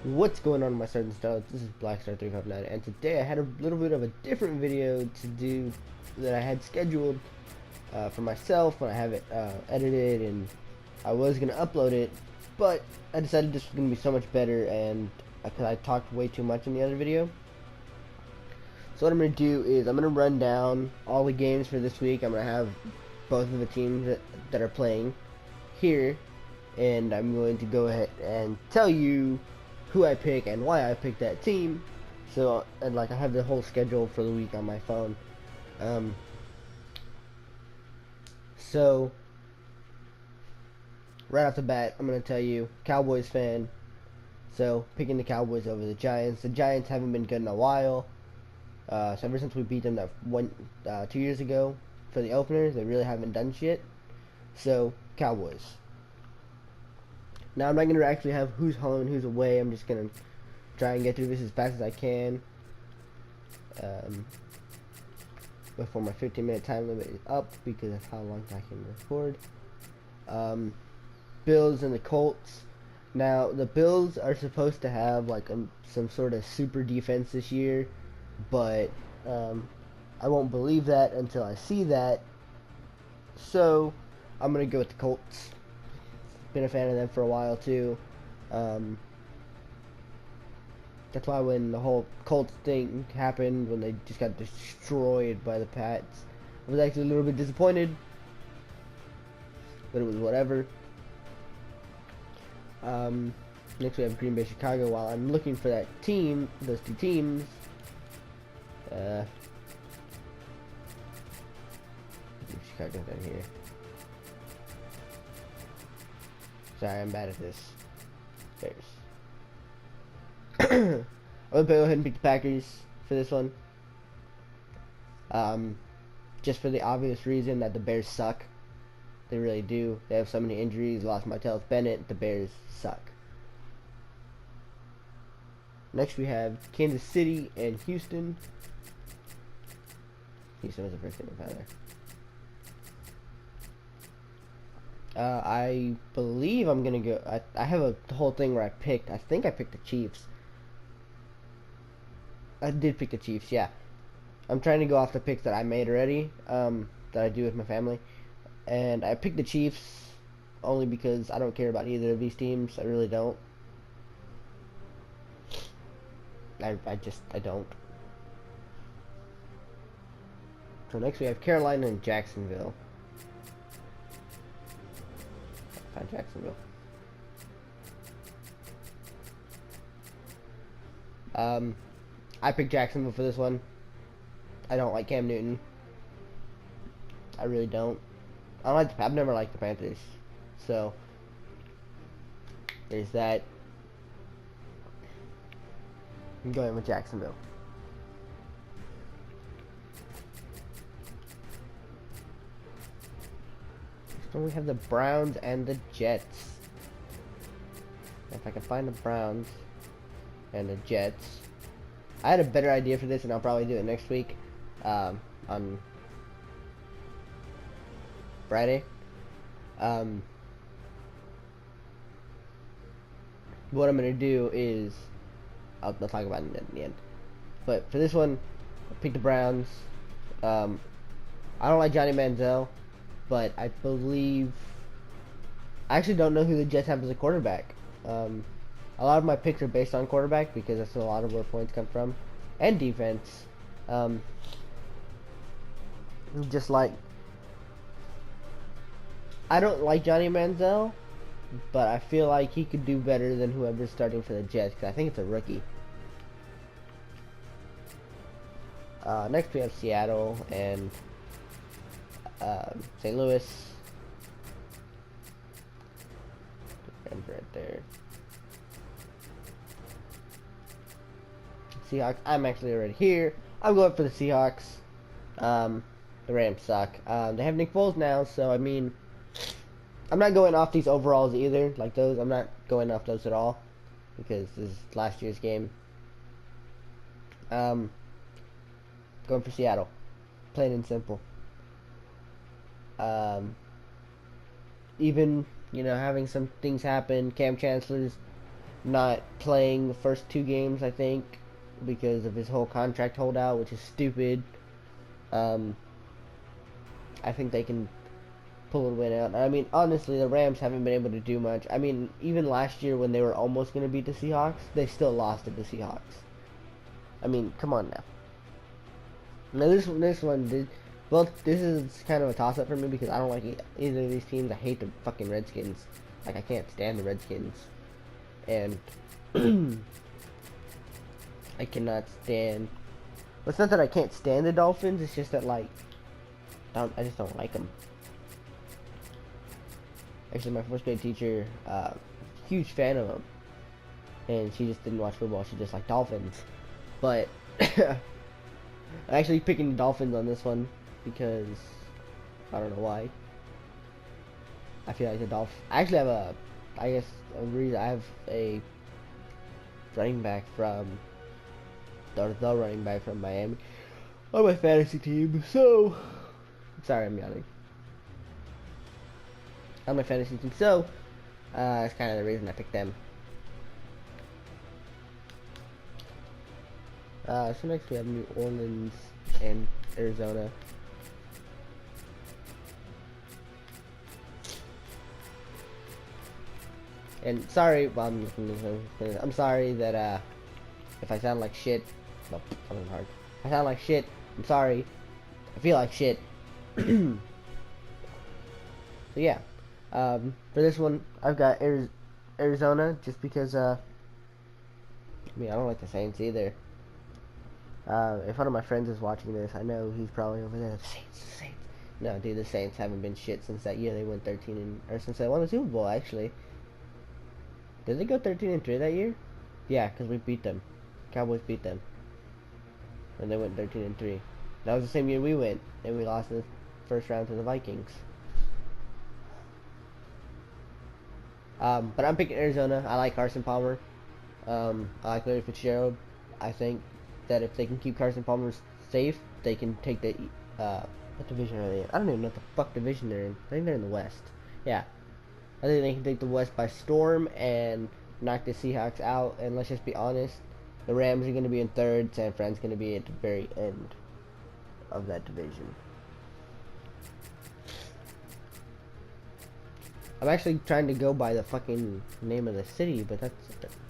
What's going on, my stars and stars? This is Blackstar359, and today I had a little bit of a different video to do that I had scheduled for myself when I have it edited, and I was gonna upload it, but I decided this was gonna be so much better, and because I talked way too much in the other video. So what I'm gonna do is I'm gonna run down all the games for this week. I'm gonna have both of the teams that are playing here, and I'm going to go ahead and tell you who I pick and why I picked that team. So, and like I have the whole schedule for the week on my phone. So right off the bat, I'm gonna tell you, Cowboys fan. So picking the Cowboys over the Giants. The Giants haven't been good in a while. So ever since we beat them that 2 years ago for the opener, they really haven't done shit. So Cowboys. Now I'm not going to actually have who's home and who's away. I'm just going to try and get through this as fast as I can before my 15-minute time limit is up, because that's how long I can record. Bills and the Colts. Now the Bills are supposed to have like some sort of super defense this year, but I won't believe that until I see that. So I'm going to go with the Colts. Been a fan of them for a while too. That's why when the whole Colts thing happened, when they just got destroyed by the Pats, I was actually a little bit disappointed, but it was whatever. Next we have Green Bay, Chicago. While I'm looking for that team, those two teams, Chicago down here. Sorry, I'm bad at this. Bears. I'm gonna go ahead and pick the Packers for this one. Just for the obvious reason that the Bears suck. They really do. They have so many injuries. Lost Martellus Bennett. The Bears suck. Next we have Kansas City and Houston. Houston was the first game of there. I believe I'm gonna go. I have a whole thing where I think I picked the Chiefs. I did pick the Chiefs, yeah. I'm trying to go off the picks that I made already, that I do with my family. And I picked the Chiefs only because I don't care about either of these teams. I really don't. I don't. So next we have Carolina and Jacksonville. Find Jacksonville. I picked Jacksonville for this one. I don't like Cam Newton. I really don't. I've never liked the Panthers. So there's that. I'm going with Jacksonville. So we have the Browns and the Jets. If I can find the Browns and the Jets. I had a better idea for this, and I'll probably do it next week on Friday. What I'm going to do is I'll talk about it in the end. But for this one, I picked the Browns. I don't like Johnny Manziel, but I actually don't know who the Jets have as a quarterback. A lot of my picks are based on quarterback because that's a lot of where points come from, and defense. Just like, I don't like Johnny Manziel, but I feel like he could do better than whoever's starting for the Jets, because I think it's a rookie. Next we have Seattle and St. Louis. Denver right there. Seahawks. I'm actually already here. I'm going for the Seahawks. The Rams suck. They have Nick Foles now, so I mean, I'm not going off these overalls either. Like those, I'm not going off those at all because this is last year's game. Going for Seattle, plain and simple. Even having some things happen, Cam Chancellor's not playing the first 2 games, I think, because of his whole contract holdout, which is stupid. I think they can pull a win out. I mean, honestly, the Rams haven't been able to do much. I mean, even last year when they were almost going to beat the Seahawks, they still lost to the Seahawks. I mean, come on now. Now this one did. Well, this is kind of a toss-up for me because I don't like either of these teams. I hate the fucking Redskins. Like, I can't stand the Redskins. And I cannot stand. Well, it's not that I can't stand the Dolphins. It's just that, like, I just don't like them. Actually, my first grade teacher, huge fan of them, and she just didn't watch football. She just liked Dolphins. But I'm actually picking the Dolphins on this one because I don't know why. I feel like the Dolphins. I actually have a reason. I have a running back from the running back from Miami on my fantasy team. So sorry, I'm yawning. On my fantasy team, so that's kind of the reason I picked them. So next we have New Orleans and Arizona. And sorry, well, I'm sorry that if I sound like shit. No, something hard. If I sound like shit, I'm sorry. I feel like shit. So yeah. For this one, I've got Arizona, just because, I mean, I don't like the Saints either. If one of my friends is watching this, I know he's probably over there. The Saints. No, dude, the Saints haven't been shit since that year they went 13 or since they won the Super Bowl, actually. Did they go 13-3 that year? Yeah, because we beat them. Cowboys beat them. And they went 13-3. That was the same year we went, and we lost in the first round to the Vikings. But I'm picking Arizona. I like Carson Palmer. I like Larry Fitzgerald. I think that if they can keep Carson Palmer safe, they can take the what division are they in? I don't even know what the fuck division they're in. I think they're in the West. Yeah, I think they can take the West by storm and knock the Seahawks out. And let's just be honest, the Rams are going to be in third. San Fran's going to be at the very end of that division. I'm actually trying to go by the fucking name of the city, but that's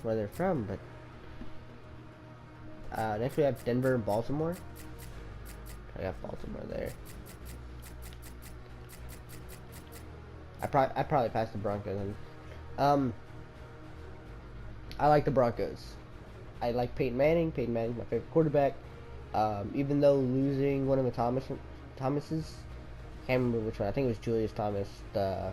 where they're from. But next we have Denver and Baltimore. I got Baltimore there. I probably passed the Broncos. And, I like the Broncos. I like Peyton Manning. Peyton Manning's my favorite quarterback. Even though losing one of the Thomases, I can't remember which one. I think it was Julius Thomas. I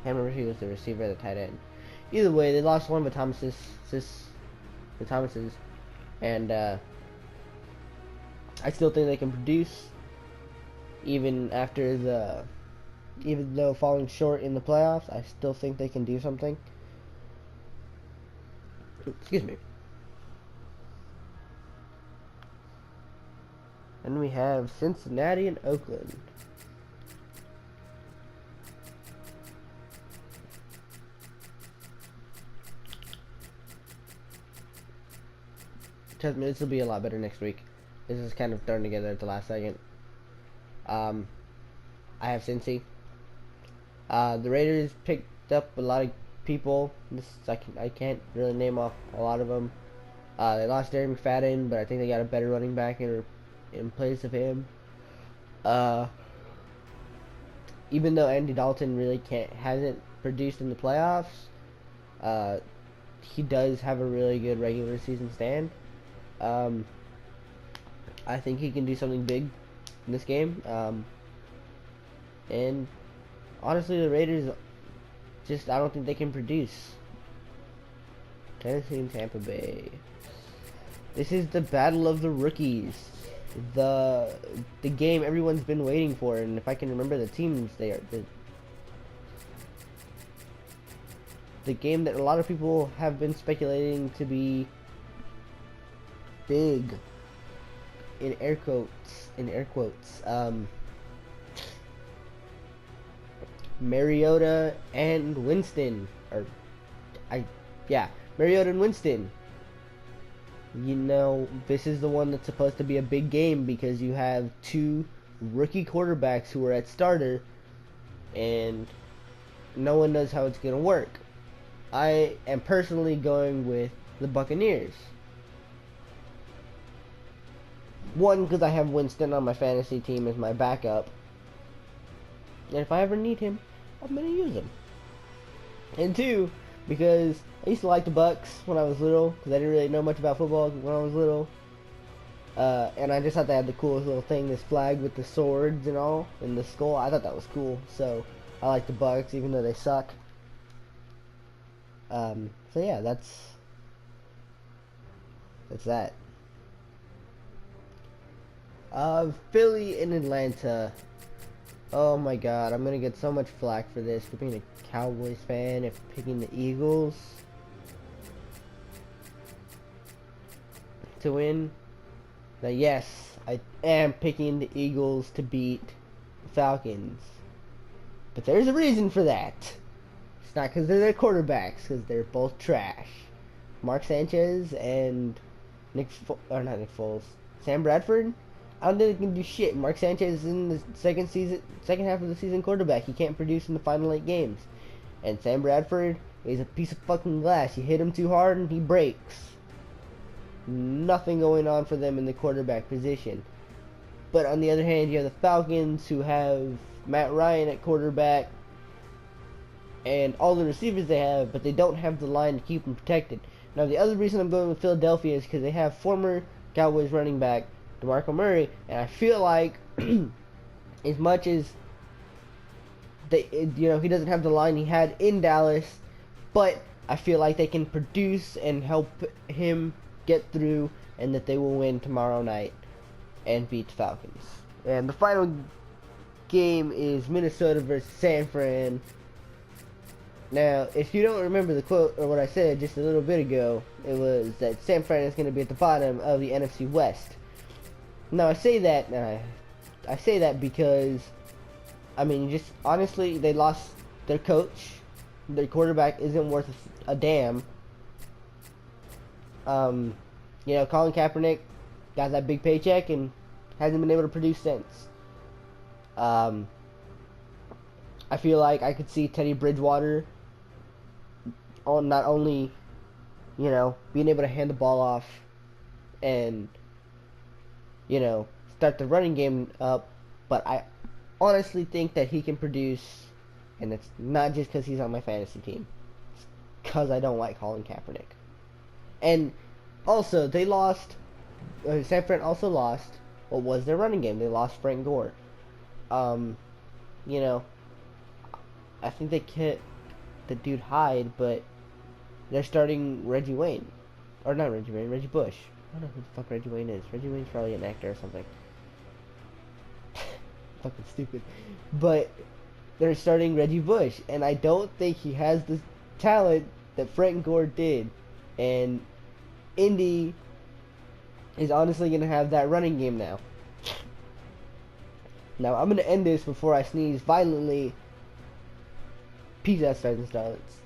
can't remember if he was the receiver or the tight end. Either way, they lost one of the Thomases, and I still think they can produce, even though falling short in the playoffs. I still think they can do something. Excuse me. And we have Cincinnati and Oakland. Trust me, this will be a lot better next week. This is kind of thrown together at the last second. I have Cincy. The Raiders picked up a lot of people. I can't really name off a lot of them. They lost Darren McFadden, but I think they got a better running back in place of him. Even though Andy Dalton really hasn't produced in the playoffs, he does have a really good regular season stand. I think he can do something big in this game. And honestly, the Raiders I don't think they can produce. Tennessee and Tampa Bay. This is the battle of the rookies. The game everyone's been waiting for, and if I can remember the teams, they are the game that a lot of people have been speculating to be big in air quotes. Mariota and Winston, Mariota and Winston. You know, this is the one that's supposed to be a big game because you have two rookie quarterbacks who are at starter, and no one knows how it's going to work. I am personally going with the Buccaneers. One, because I have Winston on my fantasy team as my backup, and if I ever need him, I'm going to use him. And two, because I used to like the Bucks when I was little, because I didn't really know much about football when I was little. And I just thought they had the coolest little thing, this flag with the swords and all, and the skull. I thought that was cool, so I like the Bucks, even though they suck. So yeah, that's that. Philly and Atlanta. Oh my god, I'm gonna get so much flack for this, for being a Cowboys fan, if picking the Eagles to win. Now yes, I am picking the Eagles to beat the Falcons, but there's a reason for that. It's not because they're their quarterbacks, because they're both trash. Mark Sanchez and not Nick Foles, Sam Bradford. I don't think they can do shit. Mark Sanchez is in the second half of the season quarterback. He can't produce in the final 8 games. And Sam Bradford is a piece of fucking glass. You hit him too hard and he breaks. Nothing going on for them in the quarterback position. But on the other hand, you have the Falcons, who have Matt Ryan at quarterback and all the receivers they have, but they don't have the line to keep them protected. Now, the other reason I'm going with Philadelphia is because they have former Cowboys running back DeMarco Murray, and I feel like as much as he doesn't have the line he had in Dallas, but I feel like they can produce and help him get through, and that they will win tomorrow night and beat the Falcons. And the final game is Minnesota versus San Fran. Now, if you don't remember the quote or what I said just a little bit ago, it was that San Fran is going to be at the bottom of the NFC West. Now I say that because, I mean, just honestly, they lost their coach. Their quarterback isn't worth a damn. Colin Kaepernick got that big paycheck and hasn't been able to produce since. I feel like I could see Teddy Bridgewater on not only, being able to hand the ball off and start the running game up, but I honestly think that he can produce, and it's not just because he's on my fantasy team. It's because I don't like Colin Kaepernick. And also, they lost, San Fran also lost what was their running game. They lost Frank Gore. I think they kept the dude Hyde, but they're starting Reggie Wayne. Or not Reggie Wayne, Reggie Bush. I don't know who the fuck Reggie Wayne is. Reggie Wayne's probably an actor or something. Fucking stupid. But they're starting Reggie Bush, and I don't think he has the talent that Frank Gore did. And Indy is honestly going to have that running game now. Now, I'm going to end this before I sneeze violently. Peace out, stars and starlets.